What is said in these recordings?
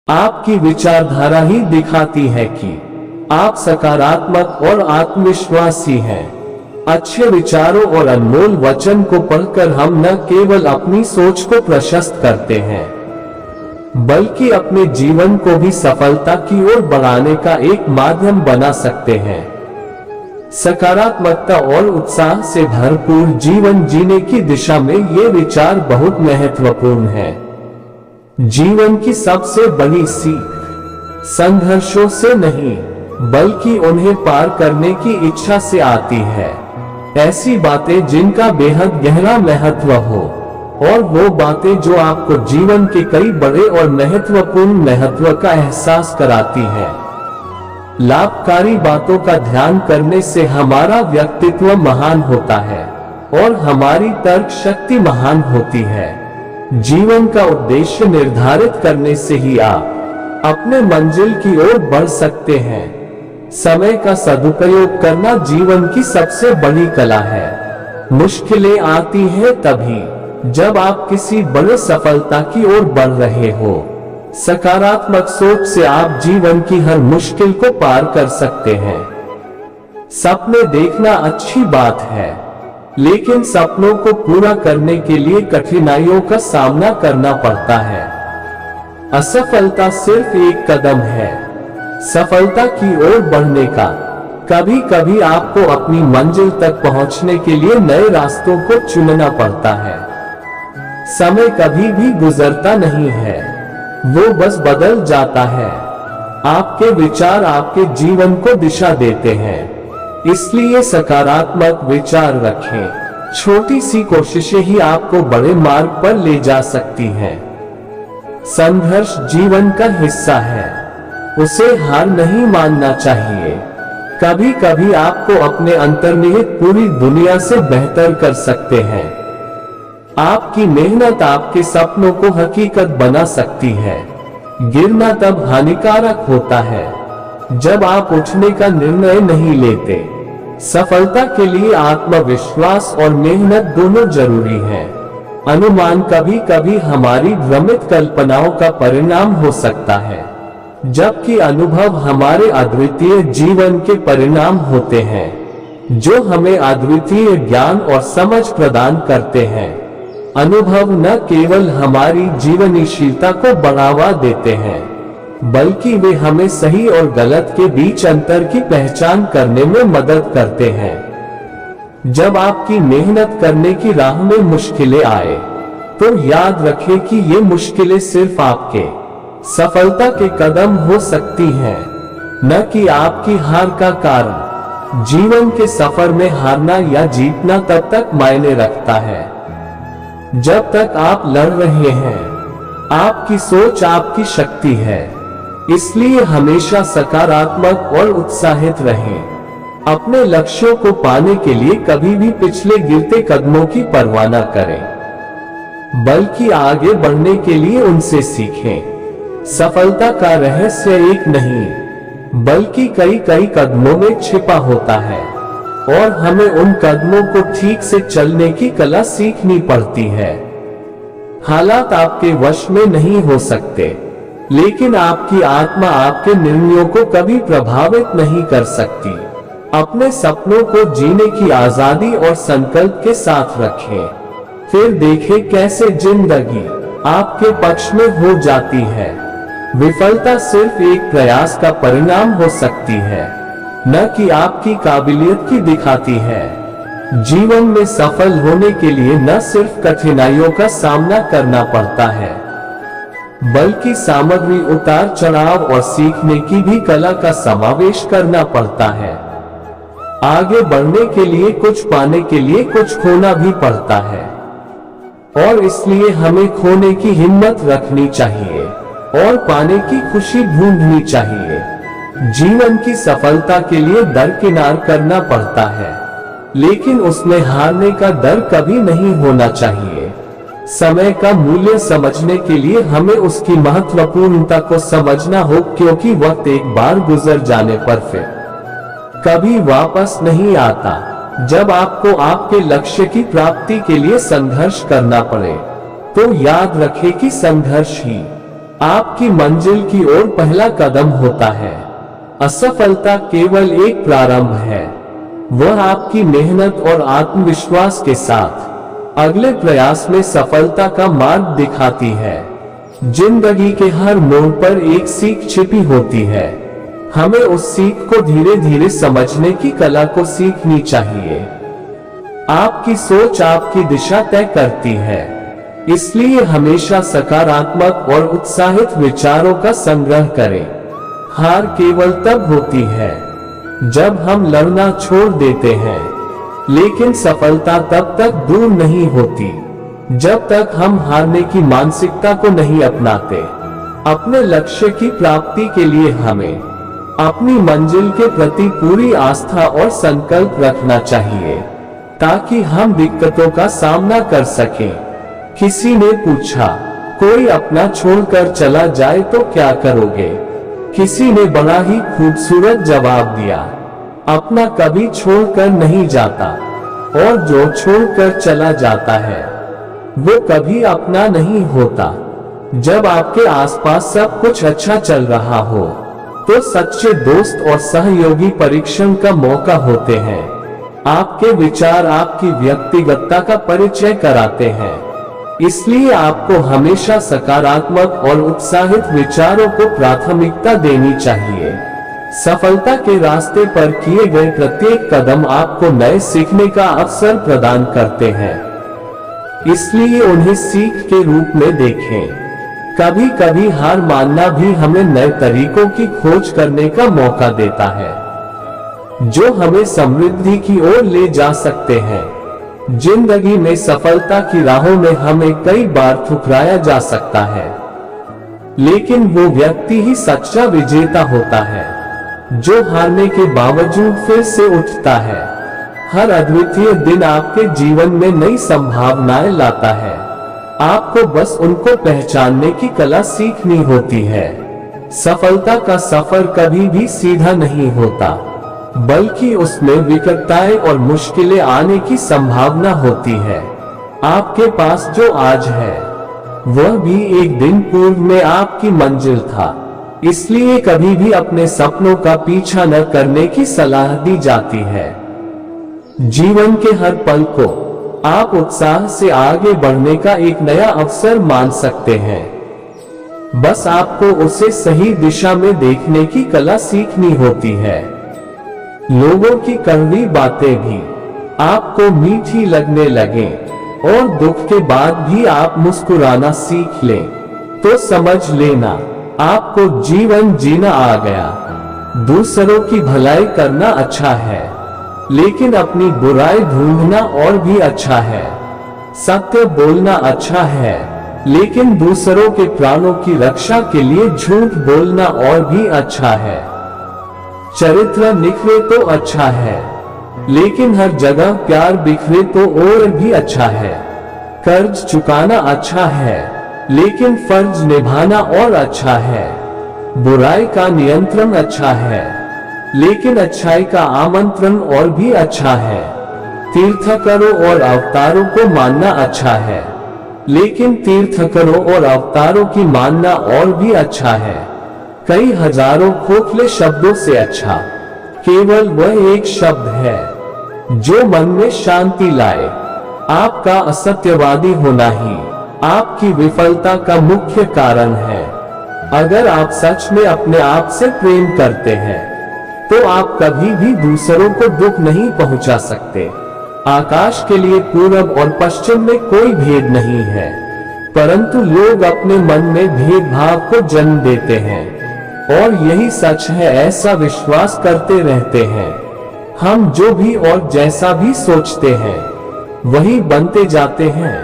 आपकी विचारधारा ही दिखाती है कि आप सकारात्मक और आत्मविश्वासी हैं। अच्छे विचारों और अनमोल वचन को पढ़कर हम न केवल अपनी सोच को प्रशस्त करते हैं, बल्कि अपने जीवन को भी सफलता की ओर बढ़ाने का एक माध्यम बना सकते हैं। सकारात्मकता और उत्साह से भरपूर जीवन जीने की दिशा में ये विचार बहुत महत्वपूर्ण है। जीवन की सबसे बड़ी सीख संघर्षों से नहीं, बल्कि उन्हें पार करने की इच्छा से आती है। ऐसी बातें जिनका बेहद गहरा महत्व हो, और वो बातें जो आपको जीवन के कई बड़े और महत्वपूर्ण महत्व का एहसास कराती हैं। लाभकारी बातों का ध्यान करने से हमारा व्यक्तित्व महान होता है और हमारी तर्क शक्ति महान होती है। जीवन का उद्देश्य निर्धारित करने से ही आप अपने मंजिल की ओर बढ़ सकते हैं। समय का सदुपयोग करना जीवन की सबसे बड़ी कला है। मुश्किलें आती हैं तभी जब आप किसी बड़े सफलता की ओर बढ़ रहे हो। सकारात्मक सोच से आप जीवन की हर मुश्किल को पार कर सकते हैं। सपने देखना अच्छी बात है, लेकिन सपनों को पूरा करने के लिए कठिनाइयों का सामना करना पड़ता है। असफलता सिर्फ एक कदम है सफलता की ओर बढ़ने का। कभी कभी आपको अपनी मंजिल तक पहुंचने के लिए नए रास्तों को चुनना पड़ता है। समय कभी भी गुजरता नहीं है, वो बस बदल जाता है। आपके विचार आपके जीवन को दिशा देते हैं, इसलिए सकारात्मक विचार रखें। छोटी सी कोशिशें ही आपको बड़े मार्ग पर ले जा सकती हैं। संघर्ष जीवन का हिस्सा है, उसे हार नहीं मानना चाहिए। कभी कभी आपको अपने अंतर्निहित पूरी दुनिया से बेहतर कर सकते हैं। आपकी मेहनत आपके सपनों को हकीकत बना सकती है। गिरना तब हानिकारक होता है जब आप उठने का निर्णय नहीं लेते। सफलता के लिए आत्मविश्वास और मेहनत दोनों जरूरी हैं। अनुमान कभी कभी हमारी भ्रमित कल्पनाओं का परिणाम हो सकता है, जबकि अनुभव हमारे अद्वितीय जीवन के परिणाम होते हैं, जो हमें अद्वितीय ज्ञान और समझ प्रदान करते हैं। अनुभव न केवल हमारी जीवनीशीलता को बढ़ावा देते हैं, बल्कि वे हमें सही और गलत के बीच अंतर की पहचान करने में मदद करते हैं। जब आपकी मेहनत करने की राह में मुश्किलें आए, तो याद रखें कि ये मुश्किलें सिर्फ आपके सफलता के कदम हो सकती हैं, न कि आपकी हार का कारण। जीवन के सफर में हारना या जीतना तब तक मायने रखता है जब तक आप लड़ रहे हैं। आपकी सोच आपकी शक्ति है, इसलिए हमेशा सकारात्मक और उत्साहित रहें। अपने लक्ष्यों को पाने के लिए कभी भी पिछले गिरते कदमों की परवाह न करें, बल्कि आगे बढ़ने के लिए उनसे सीखें। सफलता का रहस्य एक नहीं, बल्कि कई कई कदमों में छिपा होता है, और हमें उन कदमों को ठीक से चलने की कला सीखनी पड़ती है। हालात आपके वश में नहीं हो सकते, लेकिन आपकी आत्मा आपके निर्णयों को कभी प्रभावित नहीं कर सकती। अपने सपनों को जीने की आजादी और संकल्प के साथ रखें, फिर देखें कैसे जिंदगी आपके पक्ष में हो जाती है। विफलता सिर्फ एक प्रयास का परिणाम हो सकती है, न कि आपकी काबिलियत की दिखाती है। जीवन में सफल होने के लिए न सिर्फ कठिनाइयों का सामना करना पड़ता है, बल्कि सामग्री उतार चढ़ाव और सीखने की भी कला का समावेश करना पड़ता है। आगे बढ़ने के लिए कुछ पाने के लिए कुछ खोना भी पड़ता है, और इसलिए हमें खोने की हिम्मत रखनी चाहिए और पाने की खुशी ढूंढनी चाहिए। जीवन की सफलता के लिए दरकिनार करना पड़ता है, लेकिन उसमें हारने का डर कभी नहीं होना चाहिए। समय का मूल्य समझने के लिए हमें उसकी महत्वपूर्णता को समझना हो, क्योंकि वक्त एक बार गुजर जाने पर फिर कभी वापस नहीं आता। जब आपको आपके लक्ष्य की प्राप्ति के लिए संघर्ष करना पड़े, तो याद रखें कि संघर्ष ही आपकी मंजिल की ओर पहला कदम होता है। असफलता केवल एक प्रारंभ है, वह आपकी मेहनत और आत्मविश्वास के साथ अगले प्रयास में सफलता का मार्ग दिखाती है। जिंदगी के हर मोड़ पर एक सीख छिपी होती है। हमें उस सीख को धीरे धीरे समझने की कला को सीखनी चाहिए। आपकी सोच आपकी दिशा तय करती है, इसलिए हमेशा सकारात्मक और उत्साहित विचारों का संग्रह करें। हार केवल तब होती है जब हम लड़ना छोड़ देते हैं, लेकिन सफलता तब तक दूर नहीं होती जब तक हम हारने की मानसिकता को नहीं अपनाते। अपने लक्ष्य की प्राप्ति के लिए हमें अपनी मंजिल के प्रति पूरी आस्था और संकल्प रखना चाहिए, ताकि हम दिक्कतों का सामना कर सकें। किसी ने पूछा, कोई अपना छोड़कर चला जाए तो क्या करोगे? किसी ने बड़ा ही खूबसूरत जवाब दिया, अपना कभी छोड़कर नहीं जाता, और जो छोड़कर चला जाता है वो कभी अपना नहीं होता। जब आपके आसपास सब कुछ अच्छा चल रहा हो तो सच्चे दोस्त और सहयोगी परीक्षण का मौका होते हैं। आपके विचार आपकी व्यक्तिगतता का परिचय कराते हैं, इसलिए आपको हमेशा सकारात्मक और उत्साहित विचारों को प्राथमिकता देनी चाहिए। सफलता के रास्ते पर किए गए प्रत्येक कदम आपको नए सीखने का अवसर प्रदान करते हैं, इसलिए उन्हें सीख के रूप में देखें। कभी कभी हार मानना भी हमें नए तरीकों की खोज करने का मौका देता है, जो हमें समृद्धि की ओर ले जा सकते हैं। जिंदगी में सफलता की राहों में हमें कई बार ठुकराया जा सकता है, लेकिन वो व्यक्ति ही सच्चा विजेता होता है, जो हारने के बावजूद फिर से उठता है। हर अद्वितीय दिन आपके जीवन में नई संभावनाएं लाता है। आपको बस उनको पहचानने की कला सीखनी होती है। सफलता का सफर कभी भी सीधा नहीं होता, बल्कि उसमें विकटताएं और मुश्किलें आने की संभावना होती है। आपके पास जो आज है वह भी एक दिन पूर्व में आपकी मंजिल था, इसलिए कभी भी अपने सपनों का पीछा न करने की सलाह दी जाती है। जीवन के हर पल को आप उत्साह से आगे बढ़ने का एक नया अवसर मान सकते हैं। बस आपको उसे सही दिशा में देखने की कला सीखनी होती है। लोगों की कड़वी बातें भी आपको मीठी लगने लगें और दुख के बाद भी आप मुस्कुराना सीख लें, तो समझ लेना आपको जीवन जीना आ गया। दूसरों की भलाई करना अच्छा है, लेकिन अपनी बुराई ढूंढना और भी अच्छा है। सत्य बोलना अच्छा है, लेकिन दूसरों के प्राणों की रक्षा के लिए झूठ बोलना और भी अच्छा है। चरित्र निखरे तो अच्छा है, लेकिन हर जगह प्यार बिखरे तो और भी अच्छा है। कर्ज चुकाना अच्छा है, लेकिन फर्ज निभाना और अच्छा है। बुराई का नियंत्रण अच्छा है, लेकिन अच्छाई का आमंत्रण और भी अच्छा है। तीर्थंकरों और अवतारों को मानना अच्छा है, लेकिन तीर्थंकरों और अवतारों की मानना और भी अच्छा है। कई हजारों खोखले शब्दों से अच्छा केवल वह एक शब्द है जो मन में शांति लाए। आपका असत्यवादी होना ही आपकी विफलता का मुख्य कारण है। अगर आप सच में अपने आप से प्रेम करते हैं तो आप कभी भी दूसरों को दुख नहीं पहुंचा सकते। आकाश के लिए पूरब और पश्चिम में कोई भेद नहीं है, परंतु लोग अपने मन में भेदभाव को जन्म देते हैं, और यही सच है ऐसा विश्वास करते रहते हैं। हम जो भी और जैसा भी सोचते हैं वही बनते जाते हैं।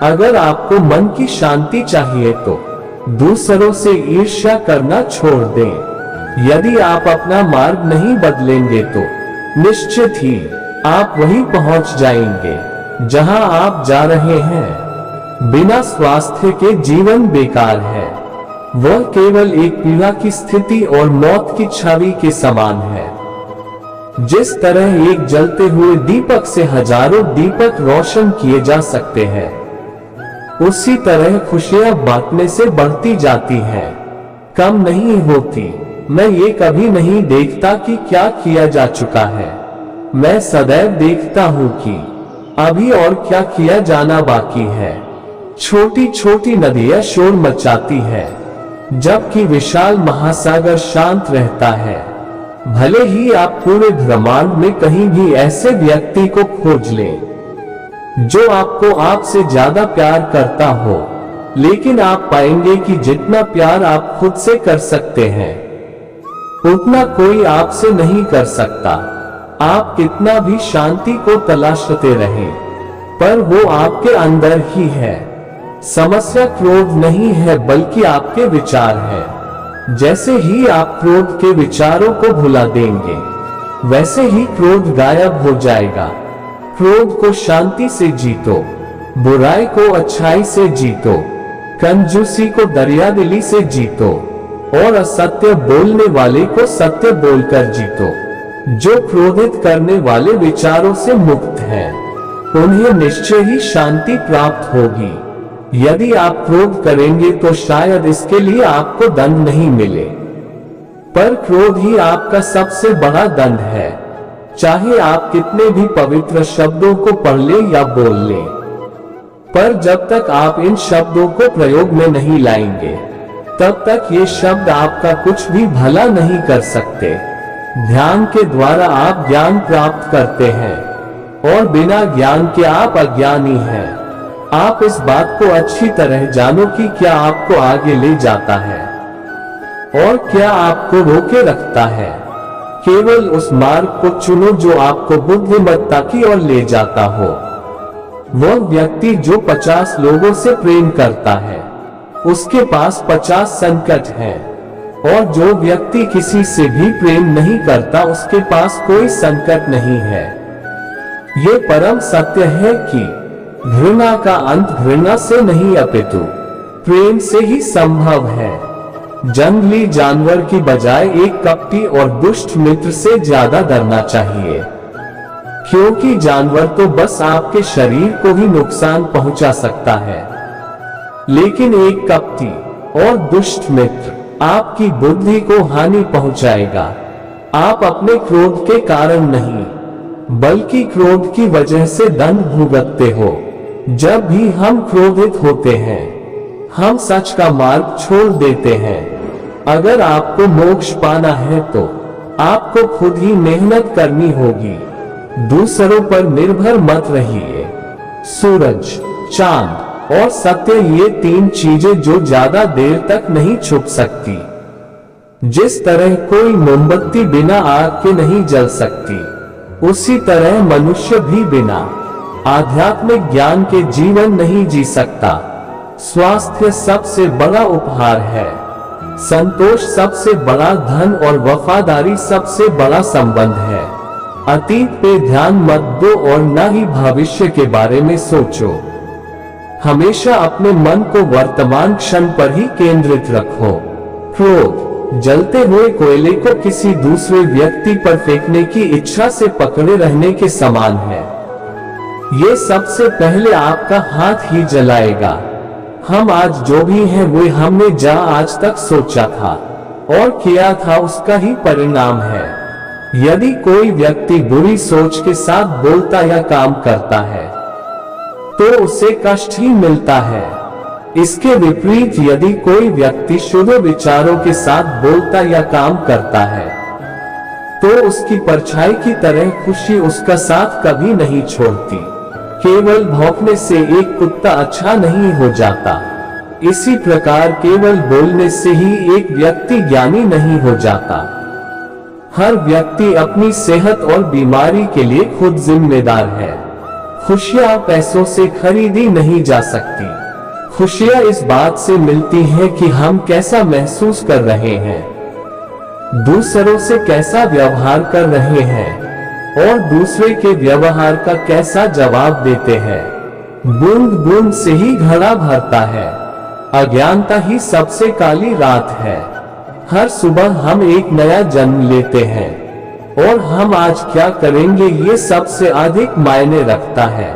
अगर आपको मन की शांति चाहिए तो दूसरों से ईर्ष्या करना छोड़ दें। यदि आप अपना मार्ग नहीं बदलेंगे तो निश्चित ही आप वहीं पहुंच जाएंगे जहां आप जा रहे हैं। बिना स्वास्थ्य के जीवन बेकार है, वह केवल एक पीड़ा की स्थिति और मौत की छवि के समान है। जिस तरह एक जलते हुए दीपक से हजारों दीपक रोशन किए जा सकते हैं, उसी तरह खुशियां बांटने से बढ़ती जाती हैं, कम नहीं होती। मैं ये कभी नहीं देखता कि क्या किया जा चुका है, मैं सदैव देखता हूँ कि अभी और क्या किया जाना बाकी है। छोटी छोटी नदियां शोर मचाती है, जबकि विशाल महासागर शांत रहता है। भले ही आप पूरे ब्रह्मांड में कहीं भी ऐसे व्यक्ति को खोज लें जो आपको आपसे ज्यादा प्यार करता हो, लेकिन आप पाएंगे कि जितना प्यार आप खुद से कर सकते हैं उतना कोई आपसे नहीं कर सकता। आप कितना भी शांति को तलाशते रहें, पर वो आपके अंदर ही है। समस्या क्रोध नहीं है, बल्कि आपके विचार है। जैसे ही आप क्रोध के विचारों को भुला देंगे, वैसे ही क्रोध गायब हो जाएगा। क्रोध को शांति से जीतो, बुराई को अच्छाई से जीतो, कंजूसी को दरियादिली से जीतो और असत्य बोलने वाले को सत्य बोलकर जीतो। जो क्रोधित करने वाले विचारों से मुक्त हैं, उन्हें निश्चय ही शांति प्राप्त होगी। यदि आप क्रोध करेंगे तो शायद इसके लिए आपको दंड नहीं मिले, पर क्रोध ही आपका सबसे बड़ा दंड है। चाहे आप कितने भी पवित्र शब्दों को पढ़ लें या बोल लें, पर जब तक आप इन शब्दों को प्रयोग में नहीं लाएंगे, तब तक ये शब्द आपका कुछ भी भला नहीं कर सकते। ध्यान के द्वारा आप ज्ञान प्राप्त करते हैं, और बिना ज्ञान के आप अज्ञानी हैं। आप इस बात को अच्छी तरह जानो कि क्या आपको आगे ले जाता है और क्या आपको रोके रखता है। केवल उस मार्ग को चुनो जो आपको बुद्धिमत्ता की ओर ले जाता हो। वह व्यक्ति जो 50 लोगों से प्रेम करता है, उसके पास 50 संकट हैं, और जो व्यक्ति किसी से भी प्रेम नहीं करता, उसके पास कोई संकट नहीं है। ये परम सत्य है कि घृणा का अंत घृणा से नहीं अपितु प्रेम से ही संभव है। जंगली जानवर की बजाय एक कपटी और दुष्ट मित्र से ज्यादा डरना चाहिए, क्योंकि जानवर तो बस आपके शरीर को ही नुकसान पहुंचा सकता है, लेकिन एक कपटी और दुष्ट मित्र आपकी बुद्धि को हानि पहुंचाएगा। आप अपने क्रोध के कारण नहीं, बल्कि क्रोध की वजह से दंड भुगतते हो। जब भी हम क्रोधित होते हैं, हम सच का मार्ग छोड़ देते हैं। अगर आपको मोक्ष पाना है तो आपको खुद ही मेहनत करनी होगी, दूसरों पर निर्भर मत रहिए। सूरज, चांद और सत्य, ये 3 चीजें जो ज्यादा देर तक नहीं छुप सकती। जिस तरह कोई मोमबत्ती बिना आग के नहीं जल सकती, उसी तरह मनुष्य भी बिना आध्यात्मिक ज्ञान के जीवन नहीं जी सकता। स्वास्थ्य सबसे बड़ा उपहार है, संतोष सबसे बड़ा धन और वफादारी सबसे बड़ा संबंध है। अतीत पे ध्यान मत दो और न ही भविष्य के बारे में सोचो। हमेशा अपने मन को वर्तमान क्षण पर ही केंद्रित रखो। क्रोध जलते हुए कोयले को किसी दूसरे व्यक्ति पर फेंकने की इच्छा से पकड़े रहने के समान है। ये सबसे पहले आपका हाथ ही जलाएगा। हम आज जो भी हैं वो हमने आज तक सोचा था और किया था, उसका ही परिणाम है। यदि कोई व्यक्ति बुरी सोच के साथ बोलता या काम करता है तो उसे कष्ट ही मिलता है। इसके विपरीत यदि कोई व्यक्ति शुद्ध विचारों के साथ बोलता या काम करता है तो उसकी परछाई की तरह खुशी उसका साथ कभी नहीं छोड़ती। केवल भौंकने से एक कुत्ता अच्छा नहीं हो जाता, इसी प्रकार केवल बोलने से ही एक व्यक्ति ज्ञानी नहीं हो जाता। हर व्यक्ति अपनी सेहत और बीमारी के लिए खुद जिम्मेदार है। खुशियां पैसों से खरीदी नहीं जा सकती। खुशियां इस बात से मिलती हैं कि हम कैसा महसूस कर रहे हैं, दूसरों से कैसा व्यवहार कर रहे हैं और दूसरे के व्यवहार का कैसा जवाब देते हैं। बूंद बूंद से ही घड़ा भरता है। अज्ञानता ही सबसे काली रात है। हर सुबह हम एक नया जन्म लेते हैं और हम आज क्या करेंगे ये सबसे अधिक मायने रखता है।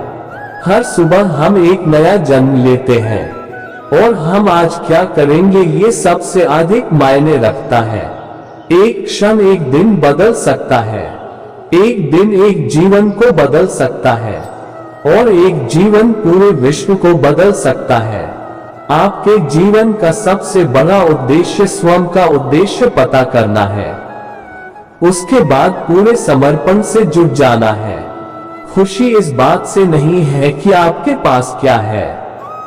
हर सुबह हम एक नया जन्म लेते हैं और हम आज क्या करेंगे ये सबसे अधिक मायने रखता है। एक क्षण एक दिन बदल सकता है, एक दिन एक जीवन को बदल सकता है और एक जीवन पूरे विश्व को बदल सकता है। आपके जीवन का सबसे बड़ा उद्देश्य स्वयं का उद्देश्य पता करना है, उसके बाद पूरे समर्पण से जुट जाना है। खुशी इस बात से नहीं है कि आपके पास क्या है,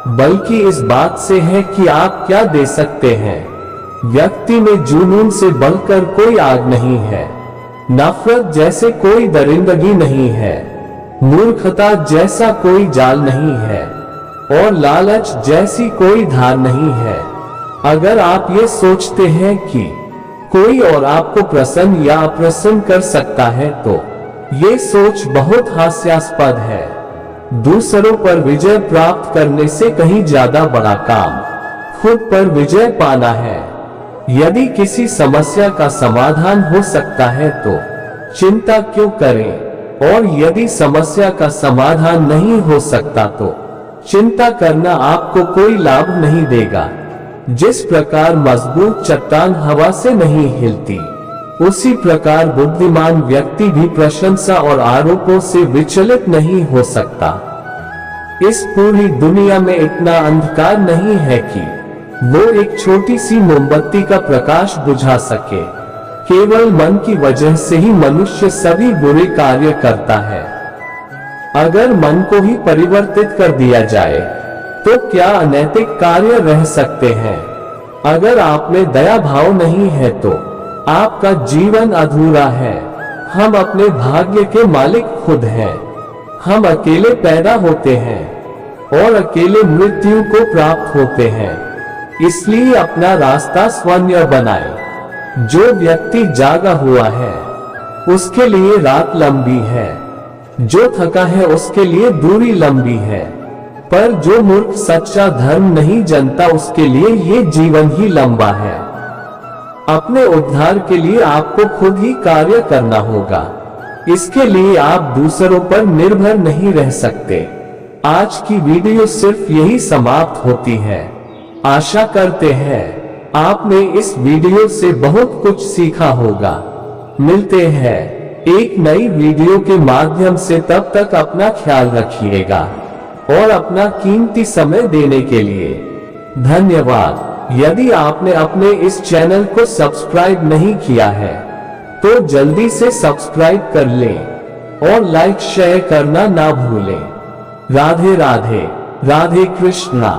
बल्कि इस बात से है कि आप क्या दे सकते हैं। व्यक्ति में जुनून से बढ़कर कोई आग नहीं है, नफरत जैसे कोई दरिंदगी नहीं है, मूर्खता जैसा कोई जाल नहीं है और लालच जैसी कोई धार नहीं है। अगर आप ये सोचते हैं कि कोई और आपको प्रसन्न या अप्रसन्न कर सकता है तो ये सोच बहुत हास्यास्पद है। दूसरों पर विजय प्राप्त करने से कहीं ज्यादा बड़ा काम खुद पर विजय पाना है। यदि किसी समस्या का समाधान हो सकता है तो चिंता क्यों करें, और यदि समस्या का समाधान नहीं हो सकता तो चिंता करना आपको कोई लाभ नहीं देगा। जिस प्रकार मजबूत चट्टान हवा से नहीं हिलती, उसी प्रकार बुद्धिमान व्यक्ति भी प्रशंसा और आरोपों से विचलित नहीं हो सकता। इस पूरी दुनिया में इतना अंधकार नहीं है कि वो एक छोटी सी मोमबत्ती का प्रकाश बुझा सके। केवल मन की वजह से ही मनुष्य सभी बुरे कार्य करता है। अगर मन को ही परिवर्तित कर दिया जाए तो क्या अनैतिक कार्य रह सकते हैं। अगर आप में दया भाव नहीं है तो आपका जीवन अधूरा है। हम अपने भाग्य के मालिक खुद हैं। हम अकेले पैदा होते हैं और अकेले मृत्यु को प्राप्त होते हैं। इसलिए अपना रास्ता स्वयं बनाएं। जो व्यक्ति जागा हुआ है उसके लिए रात लंबी है, जो थका है उसके लिए दूरी लंबी है, पर जो मूर्ख सच्चा धर्म नहीं जानता उसके लिए ये जीवन ही लंबा है। अपने उद्धार के लिए आपको खुद ही कार्य करना होगा। इसके लिए आप दूसरों पर निर्भर नहीं रह सकते। आज की वीडियो सिर्फ यही समाप्त होती है। आशा करते हैं आपने इस वीडियो से बहुत कुछ सीखा होगा। मिलते हैं एक नई वीडियो के माध्यम से, तब तक अपना ख्याल रखिएगा और अपना कीमती समय देने के लिए धन्यवाद। यदि आपने अपने इस चैनल को सब्सक्राइब नहीं किया है तो जल्दी से सब्सक्राइब कर लें और लाइक शेयर करना ना भूलें। राधे राधे, राधे कृष्णा।